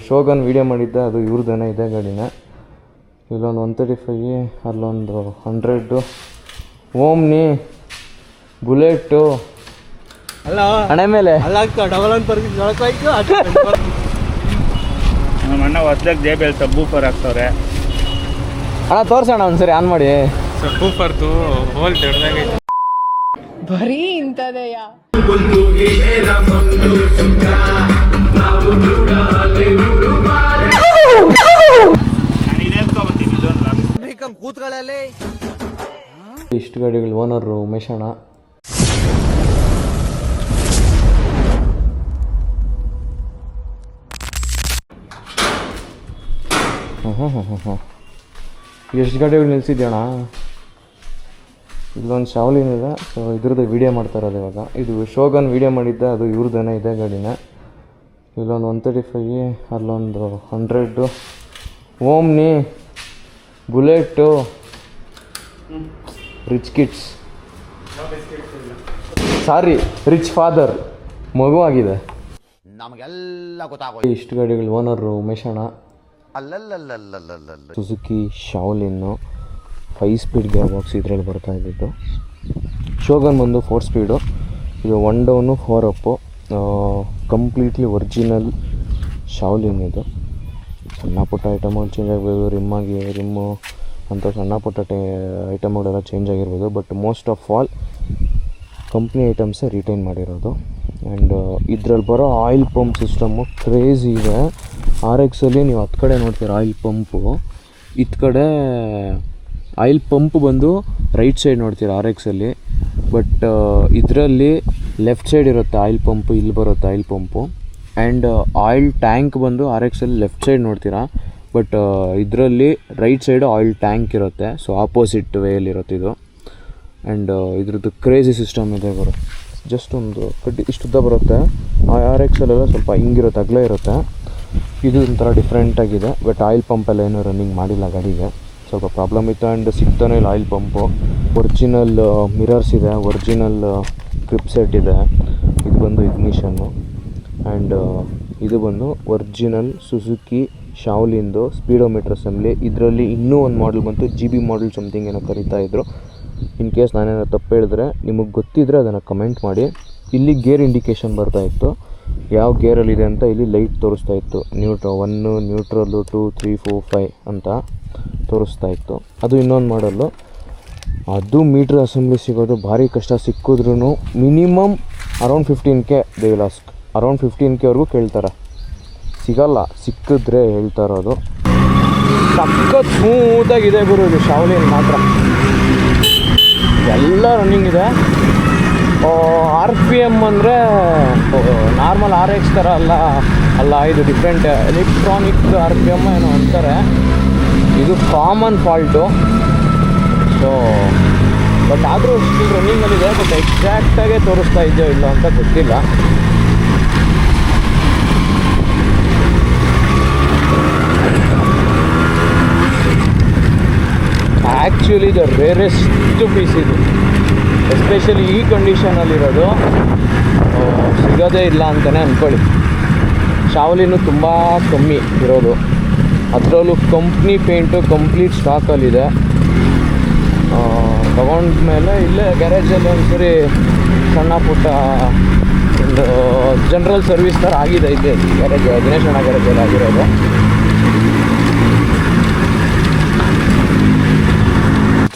Shogun video ಮಾಡಿದ್ದೆ, ಅದು ಇವ್ರದ್ದೇನೆ ಇದೆ ಗಾಡಿನ. ಇಲ್ಲೊಂದು 135, ಅಲ್ಲೊಂದು 100, ಓಮ್ನಿ, ಬುಲೆಟ್ಟು ಅಲ್ಲ ಹಣೆ ಮೇಲೆ ಅಲ್ಲ ಡಬಲ್ ಅಂತ ನಮ್ಮ ಅಣ್ಣ ಹೊಸ್ದಾಗಿ JBL ಸಬ್ಬೂಫರ್ ಹಾಕ್ತವ್ರೆ. ಅಣ್ಣ ತೋರ್ಸೋಣ ಒಂದ್ಸರಿ ಆನ್ ಮಾಡಿ. ಸಬ್ಬೂಫರ್ದು ಹೋಲ್ ದೊಡ್ಡದಾಗೈತೆ. ಬರೀ ಇಂಥದೆಯಾ? ಕೂತ್ಗಳಲ್ಲಿ ಇಷ್ಟು ಗಾಡಿಗಳು ಓನರು ಉಮೇಶ್ ಅಣ್ಣ. ಎಷ್ಟು ಗಾಡಿಗಳು ನಿಲ್ಸಿದ್ಯಣ್ಣ? ಇಲ್ಲೊಂದು ಶಾವ್ಲಿನ್ ಇದೆ, ಸೊ ಇದ್ರದ್ದು ವೀಡಿಯೋ ಮಾಡ್ತಾ ಇರೋದು ಇವಾಗ. ಇದು ಶೋಗನ್ ವೀಡಿಯೋ ಮಾಡಿದ್ದೆ, ಅದು ಇವ್ರದ್ದೇನೆ ಇದೆ ಗಾಡಿನ. ಇಲ್ಲೊಂದು 135, ಅಲ್ಲೊಂದು 100, ಓಮ್ನಿ, ಬುಲೆಟ್ಟು, ರಿಚ್ ಕಿಡ್ಸ್, ಸಾರಿ ರಿಚ್ ಫಾದರ್ ಮಗು ಆಗಿದೆ. ನಮಗೆಲ್ಲ ಗೊತ್ತಾಗೋದು. ಇಷ್ಟು ಗಾಡಿಗಳು ಓನರು ಉಮೇಶ್ ಅಣ್ಣ. ಅಲ್ಲಲ್ಲಲ್ಲಲ್ಲಲ್ಲಲ್ಲ ಸುಜುಕಿ ಶಾವ್ಲಿನ್ನು 5 ಸ್ಪೀಡ್ ಗೇರ್ ಬಾಕ್ಸ್ ಇದರಲ್ಲಿ ಬರ್ತಾ ಇದ್ದಿದ್ದು. ಶೋಗನ್ ಬಂದು 4 ಸ್ಪೀಡು. ಇದು 1 ಡೌನು 4 ಅಪ್ಪು, ಕಂಪ್ಲೀಟ್ಲಿ ಒರಿಜಿನಲ್ ಶಾವ್ಲಿನ್. ಇದು ಸಣ್ಣ ಪುಟ್ಟ ಐಟಮ್ಗಳು ಚೇಂಜ್ ಆಗ್ಬೋದು, ರಿಮ್ಮು ಅಂತ ಸಣ್ಣ ಪುಟ್ಟ ಐಟಮ್ಗಳೆಲ್ಲ ಚೇಂಜ್ ಆಗಿರ್ಬೋದು, but most of all company ಐಟಮ್ಸೇ ರಿಟೈನ್ ಮಾಡಿರೋದು. ಆ್ಯಂಡ್ ಇದ್ರಲ್ಲಿ ಬರೋ ಆಯಿಲ್ ಪಂಪ್ ಸಿಸ್ಟಮ್ಮು ಕ್ರೇಜಿ ಇದೆ. RX-ಅಲ್ಲಿ ನೀವು ಹತ್ತು ಕಡೆ ನೋಡ್ತೀರ ಆಯಿಲ್ ಪಂಪು, ಇತ್ತು ಕಡೆ ಆಯಿಲ್ ಪಂಪ್ ಬಂದು ರೈಟ್ ಸೈಡ್ ನೋಡ್ತೀರ RX-ಅಲ್ಲಿ, ಬಟ್ ಇದರಲ್ಲಿ ಲೆಫ್ಟ್ ಸೈಡ್ ಇರುತ್ತೆ ಆಯಿಲ್ ಪಂಪು, ಇಲ್ಲಿ ಬರುತ್ತೆ oil pump. And oil tank ಬಂದು RX-ಅಲ್ಲಿ ಲೆಫ್ಟ್ ಸೈಡ್ ನೋಡ್ತೀರಾ, ಬಟ್ ಇದರಲ್ಲಿ ರೈಟ್ ಸೈಡು ಆಯಿಲ್ ಟ್ಯಾಂಕ್ ಇರುತ್ತೆ, ಸೊ ಆಪೋಸಿಟ್ ವೇಯಲ್ಲಿರುತ್ತೆ ಇದು. ಆ್ಯಂಡ್ ಇದ್ರದ್ದು ಕ್ರೇಜಿ ಸಿಸ್ಟಮ್ ಇದೆ ಗುರು. ಜಸ್ಟ್ ಒಂದು ಕಡ್ಡಿ ಇಷ್ಟುದ್ದ ಬರುತ್ತೆ. RX-ಅಲ್ಲೆಲ್ಲ ಸ್ವಲ್ಪ ಹಿಂಗಿರುತ್ತೆ, ಅಗಲ ಇರುತ್ತೆ. ಇದು ಒಂಥರ ಡಿಫ್ರೆಂಟಾಗಿದೆ, ಬಟ್ ಆಯಿಲ್ ಪಂಪೆಲ್ಲ ಏನೂ ರನ್ನಿಂಗ್ ಮಾಡಿಲ್ಲ ಗಾಡಿಗೆ, ಸ್ವಲ್ಪ ಪ್ರಾಬ್ಲಮ್ ಇತ್ತು. ಆ್ಯಂಡ್ ಸಿಗ್ತಾನೆ ಇಲ್ಲ ಆಯಿಲ್ ಪಂಪು. ಒರಿಜಿನಲ್ ಮಿರರ್ಸ್ ಇದೆ, ಒರಿಜಿನಲ್ ಕ್ರಿಪ್ ಸೆಟ್ ಇದೆ. ಇದು ಬಂದು ಇಗ್ನಿಷನ್ನು. ಆ್ಯಂಡ್ ಇದು ಬಂದು ಒರಿಜಿನಲ್ ಸುಜುಕಿ ಶಾವ್ಲಿಂದು ಸ್ಪೀಡೋಮೀಟರ್ ಅಸೆಂಬ್ಲಿ. ಇದರಲ್ಲಿ ಇನ್ನೂ ಒಂದು ಮಾಡಲ್ ಬಂತು, GB ಮಾಡಲ್ ಸಮಥಿಂಗ್ ಏನೋ ಕರಿತಾಯಿದ್ರು. ಇನ್ ಕೇಸ್ ನಾನೇನೋ ತಪ್ಪು ಹೇಳಿದ್ರೆ ನಿಮಗೆ ಗೊತ್ತಿದ್ದರೆ ಅದನ್ನು ಕಮೆಂಟ್ ಮಾಡಿ. ಇಲ್ಲಿ ಗೇರ್ ಇಂಡಿಕೇಷನ್ ಬರ್ತಾಯಿತ್ತು, ಯಾವ ಗೇರಲ್ಲಿದೆ ಅಂತ ಇಲ್ಲಿ ಲೈಟ್ ತೋರಿಸ್ತಾ ಇತ್ತು. 1, ನ್ಯೂಟ್ರಲ್ಲು, 2, 3, 4, 5 ಅಂತ ತೋರಿಸ್ತಾ ಇತ್ತು. ಅದು ಇನ್ನೊಂದು ಮಾಡಲ್ಲು. ಅದು ಮೀಟ್ರ್ ಅಸೆಂಬ್ಲಿ ಸಿಗೋದು ಭಾರಿ ಕಷ್ಟ. ಸಿಕ್ಕಿದ್ರೂ minimum around 15K they will ask. Around 15Kವರೆಗೂ ಕೇಳ್ತಾರೆ, ಸಿಗಲ್ಲ. ಸಿಕ್ಕಿದ್ರೆ ಹೇಳ್ತಾ ಇರೋದು. ಸಖತ್ ಸ್ಮೂತಾಗಿದೆ ಗುರು ಇದು ಶಾವ್ಲಿನ್ ಮಾತ್ರ. ಎಲ್ಲ ರನ್ನಿಂಗ್ ಇದೆ. RPM ಅಂದರೆ ನಾರ್ಮಲ್ RX ಥರ ಅಲ್ಲ, ಇದು ಡಿಫ್ರೆಂಟ್ ಎಲೆಕ್ಟ್ರಾನಿಕ್ RPM ಏನೋ ಅಂತಾರೆ. ಇದು ಕಾಮನ್ ಫಾಲ್ಟು. ಸೊ ಬಟ್ ಆದರೂ ಸ್ಟಿಲ್ ರನ್ನಿಂಗಲ್ಲಿದೆ, ಬಟ್ ಎಕ್ಸಾಕ್ಟಾಗೇ ತೋರಿಸ್ತಾ ಇದೆಯೋ ಇಲ್ಲ ಅಂತ ಗೊತ್ತಿಲ್ಲ. ಆ್ಯಕ್ಚುಲಿ ದ ರೇರೆಸ್ಟ್ ಪೀಸ್ ಇದು, ಎಸ್ಪೆಷಲಿ ಈ ಕಂಡೀಷನಲ್ಲಿರೋದು ಸಿಗೋದೇ ಇಲ್ಲ ಅಂತಲೇ ಅಂದ್ಕೊಳ್ಳಿ. ಶಾವ್ಲಿನೂ ತುಂಬ ಕಮ್ಮಿ ಇರೋದು, ಅದರಲ್ಲೂ ಕಂಪ್ನಿ ಪೇಂಟು ಕಂಪ್ಲೀಟ್ ಸ್ಟಾಕಲ್ಲಿದೆ. ತಗೊಂಡ್ಮೇಲೆ ಇಲ್ಲೇ ಗ್ಯಾರೇಜಲ್ಲಿ ಒಂದ್ಸರಿ ಸಣ್ಣ ಪುಟ್ಟ ಒಂದು ಜನರಲ್ ಸರ್ವಿಸ್ ಥರ ಆಗಿದೆ ಇದೆ ಗ್ಯಾರೇಜ್, ದಿನೇಶ್ ಅಣ್ಣ ಗ್ಯಾರೇಜಲ್ಲಿ ಆಗಿರೋದು.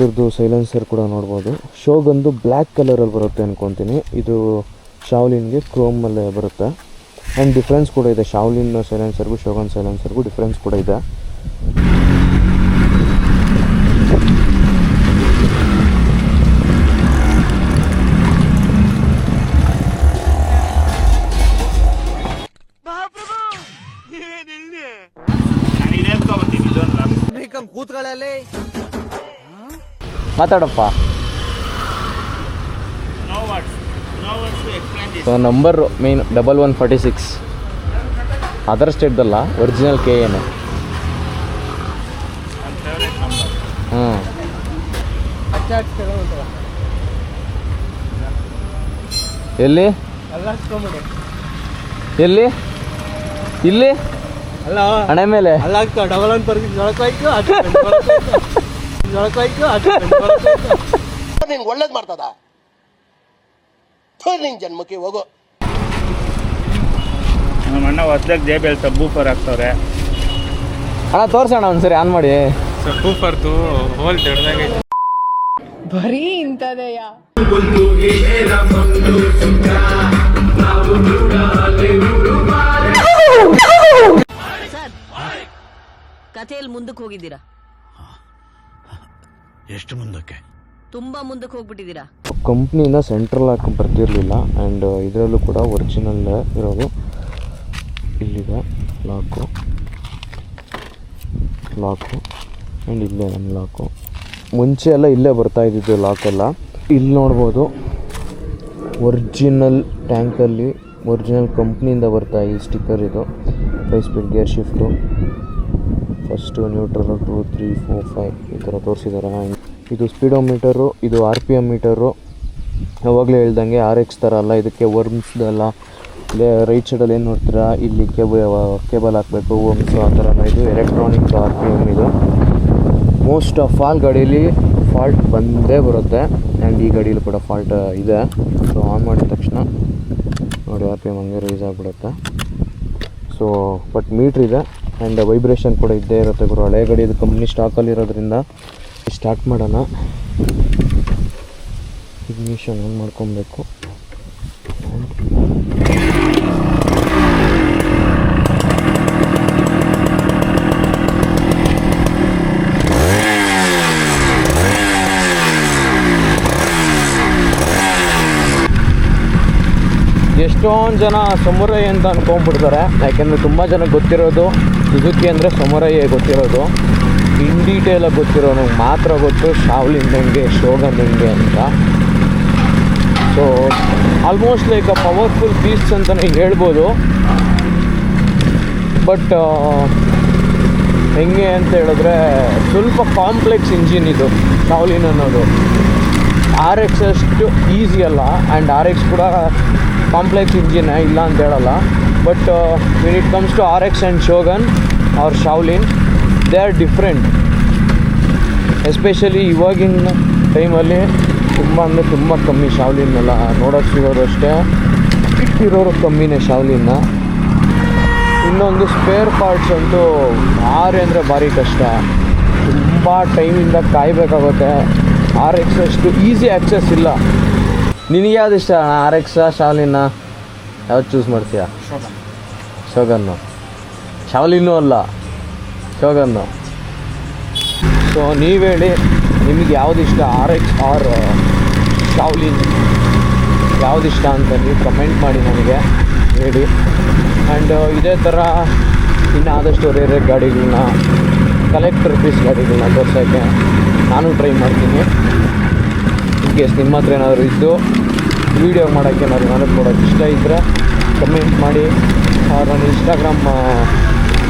ಇದ್ರದ್ದು ಸೈಲೆನ್ಸರ್ ಕೂಡ ನೋಡ್ಬೋದು. ಶೋಗಂದು ಬ್ಲ್ಯಾಕ್ ಕಲರಲ್ಲಿ ಬರುತ್ತೆ ಅಂದ್ಕೊತೀನಿ. ಇದು ಶಾವ್ಲಿನ್ಗೆ ಕ್ರೋಮಲ್ಲೇ ಬರುತ್ತೆ. ಆ್ಯಂಡ್ ಡಿಫ್ರೆನ್ಸ್ ಕೂಡ ಇದೆ, ಶಾವ್ಲಿನ್ ಸೈಲೆನ್ಸರ್ಗೂ ಶೋಗನ್ ಸೈಲೆನ್ಸರ್ಗೂ ಡಿಫ್ರೆನ್ಸ್ ಕೂಡ ಇದೆ. ಕೂತ್ಗಳಲ್ಲಿ ಮಾತಾಡಪ್ಪ. ಸೊ ನಂಬರು ಮೇನ್ 1146 ಅದರ್ ಸ್ಟೇಟ್ದಲ್ಲ, ಒರಿಜಿನಲ್ KN. ಎಲ್ಲಿ ಎಲ್ಲ ಎಲ್ಲಿ ಇಲ್ಲಿ ಅಲ್ಲ ಹಣೆ ಮೇಲೆ ಅಲ್ಲ ಆಗ್ತಾ ಡಬಲ್ ಅಂತ ಬರ್ತೀನಿ ಜೊಳಕಾಯ್ತು ನಿನ್ಗೆ ಒಳ್ಳೇದು ಮಾಡ್ತದ ನಿನ್ ಜನ್ಮಕ್ಕೆ ಹೋಗೋ. ನಮ್ಮ ಅಣ್ಣ ಹೊಸ್ದಾಗಿ ಜೆ ಬಿ ಎಲ್ ಸಬ್ಬೂಫರ್ ಹಾಕ್ತವ್ರೆ. ಅಣ್ಣ ತೋರ್ಸೋಣ ಒಂದ್ಸರಿ ಆನ್ ಮಾಡಿ. ಸೂಪರ್ದು ಹೋಲ್ ದೊಡ್ಡದಾಗೈತೆ. ಬರೀ ಇಂಥದೆಯಾ? ಸರ್, ಕಥೆಯಲ್ಲಿ ಮುಂದಕ್ಕೆ ಹೋಗಿದ್ದೀರಾ? ಎಷ್ಟು ಮುಂದಕ್ಕೆ? ತುಂಬಾ ಮುಂದಕ್ಕೆ ಹೋಗ್ಬಿಟ್ಟಿದ್ದೀರಾ. ಕಂಪ್ನಿಯಿಂದ ಸೆಂಟ್ರಲ್ ಹಾಕಿ ಬರ್ತಿರ್ಲಿಲ್ಲ. ಆ್ಯಂಡ್ ಇದರಲ್ಲೂ ಕೂಡ ಒರಿಜಿನಲ್ ಇರೋದು. ಇಲ್ಲಿದೆ ಲಾಕು ಆ್ಯಂಡ್ ಇಲ್ಲೇ ನಮ್ಮ ಲಾಕು. ಮುಂಚೆ ಎಲ್ಲ ಇಲ್ಲೇ ಬರ್ತಾ ಇದ್ದಿದ್ದು ಲಾಕೆಲ್ಲ. ಇಲ್ಲಿ ನೋಡ್ಬೋದು ಒರಿಜಿನಲ್ ಟ್ಯಾಂಕಲ್ಲಿ ಒರಿಜಿನಲ್ ಕಂಪ್ನಿಯಿಂದ ಬರ್ತಾ ಈ ಸ್ಟಿಕ್ಕರ್. ಇದು 5 speed gear shift. First neutral 2 3 4 5 ಈ ಥರ ತೋರಿಸಿದ್ದಾರೆ. ಇದು ಸ್ಪೀಡೋಮೀಟರು, ಇದು RPM ಮೀಟರು. ಯಾವಾಗಲೇ ಹೇಳ್ದಂಗೆ RX ಥರ ಅಲ್ಲ, ಇದಕ್ಕೆ ವರ್ಮ್ಸ್ದೆಲ್ಲ ರೈಟ್ ಸೈಡಲ್ಲಿ ಏನು ನೋಡ್ತೀರಾ ಇಲ್ಲಿ ಕೇಬಲ್ ಹಾಕಬೇಕು ವರ್ಮ್ಸು ಆ ಥರ ಅಲ್ಲ. ಇದು ಎಲೆಕ್ಟ್ರಾನಿಕ್ RPM. ಇದು ಮೋಸ್ಟ್ ಆಫ್ ಆಲ್ ಗಾಡೀಲಿ ಫಾಲ್ಟ್ ಬಂದೇ ಬರುತ್ತೆ. ಆ್ಯಂಡ್ ಈ ಗಾಡೀಲಿ ಕೂಡ ಫಾಲ್ಟ್ ಇದೆ. ಸೊ ಆನ್ ಮಾಡಿದ ತಕ್ಷಣ ನೋಡಿ RPM ಹಂಗೆ ರೈಸ್ ಆಗಿಬಿಡುತ್ತೆ. ಸೊ ಬಟ್ ಮೀಟ್ರ್ ಇದೆ ಆ್ಯಂಡ್ ವೈಬ್ರೇಷನ್ ಕೂಡ ಇದ್ದೇ ಇರುತ್ತೆ ಗುರು. ಹಳೆ ಗಾಡಿ ಇದು ಕಂಪ್ನಿ ಸ್ಟಾಕಲ್ಲಿರೋದ್ರಿಂದ ಸ್ಟಾರ್ಟ್ ಮಾಡೋಣ. ಇಗ್ನಿಷನ್ ಆನ್ ಮಾಡ್ಕೊಬೇಕು. ಎಷ್ಟೊಂದು ಜನ ಸಮುರೈ ಅಂತ ಅಂದ್ಕೊಂಡ್ಬಿಡ್ತಾರೆ. ಯಾಕೆಂದರೆ ತುಂಬ ಜನ ಗೊತ್ತಿರೋದು ಸುಜುಕಿ ಅಂದರೆ ಸಮುರೈ ಗೊತ್ತಿರೋದು. ಇನ್ ಡೀಟೇಲಾಗಿ ಗೊತ್ತಿರೋನಿಗೆ ಮಾತ್ರ ಗೊತ್ತು ಶಾವ್ಲಿನ್ ಹೆಂಗೆ, ಶೋಗನ್ ಹೆಂಗೆ ಅಂತ. So almost like a powerful beasts ಅಂತಲೇ ಹೇಳ್ಬೋದು. ಬಟ್ ಹೆಂಗೆ ಅಂತ ಹೇಳಿದ್ರೆ ಸ್ವಲ್ಪ ಕಾಂಪ್ಲೆಕ್ಸ್ ಇಂಜಿನ್ ಇದು ಶಾವ್ಲಿನ್ ಅನ್ನೋದು. RX ಅಷ್ಟು ಈಸಿ ಅಲ್ಲ. ಆ್ಯಂಡ್ RX ಕೂಡ ಕಾಂಪ್ಲೆಕ್ಸ್ ಇಂಜಿನ್ ಇಲ್ಲ ಅಂತ ಹೇಳಲ್ಲ. But when it comes to RX and Shogun are Shaolin, they are different. Especially ಇವಾಗಿನ ಟೈಮಲ್ಲಿ ತುಂಬ ಅಂದರೆ ತುಂಬ ಕಮ್ಮಿ ಶಾವ್ಲಿನ್ನೆಲ್ಲ ನೋಡೋಕ್ಕೆ ಸಿಗೋರು ಅಷ್ಟೇ, ಇಟ್ಟಿರೋರು ಕಮ್ಮಿನೇ ಶಾವ್ಲಿನ್ನ. ಇನ್ನೊಂದು ಸ್ಪೇರ್ ಪಾರ್ಟ್ಸ್ ಅಂತೂ ಭಾರಿ ಅಂದರೆ ಭಾರಿ ಕಷ್ಟ. ತುಂಬ ಟೈಮಿಂದ ಕಾಯಬೇಕಾಗುತ್ತೆ. RX ಅಷ್ಟು ಈಸಿ ಆ್ಯಕ್ಸೆಸ್ ಇಲ್ಲ. ನಿನಗೆ ಯಾವ್ದು ಇಷ್ಟ ಅಣ್ಣ, RX ಶಾವ್ಲಿನ್ನ? ಯಾವ್ದು ಚೂಸ್ ಮಾಡ್ತೀಯಾ? ಶೋಗನ್ನು. ಶಾವ್ಲಿನ್ನೂ ಅಲ್ಲ, ಶೋಗನ್ನು. ಸೊ ನೀವು ಹೇಳಿ ನಿಮಗೆ ಯಾವ್ದು ಇಷ್ಟ, RX ಆರ್ ಶಾವ್ಲಿನ್ ಯಾವ್ದು ಇಷ್ಟ ಅಂತ ನೀವು ಕಮೆಂಟ್ ಮಾಡಿ ನನಗೆ ಹೇಳಿ. ಆ್ಯಂಡ್ ಇದೇ ಥರ ಇನ್ನು ಆದಷ್ಟು ರೇರ್ ಗಾಡಿಗಳನ್ನ, ಕಲೆಕ್ಟರ್ ಪೀಸ್ ಗಾಡಿಗಳನ್ನ ತೋರ್ಸೋಕ್ಕೆ ನಾನು ಟ್ರೈ ಮಾಡ್ತೀನಿ. ಇನ್ ಕೇಸ್ ನಿಮ್ಮ ಹತ್ರ ಏನಾದರೂ ಇದ್ದು ವೀಡಿಯೋ ಮಾಡೋಕ್ಕೆ ಏನಾದರೂ ನನಗೆ ಕೊಡೋಕ್ಕೆ ಇಷ್ಟ ಇದ್ದರೆ ಕಮೆಂಟ್ ಮಾಡಿ. ನಾನು ಇನ್ಸ್ಟಾಗ್ರಾಮ್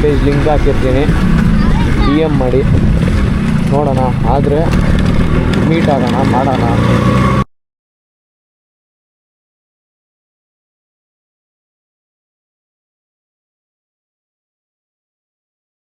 ಪೇಜ್ ಲಿಂಕ್ ಹಾಕಿರ್ತೀನಿ, DM ಮಾಡಿ ನೋಡೋಣ. ಆದರೆ ಮೀಟ್ ಆಗೋಣ, ಮಾಡೋಣ.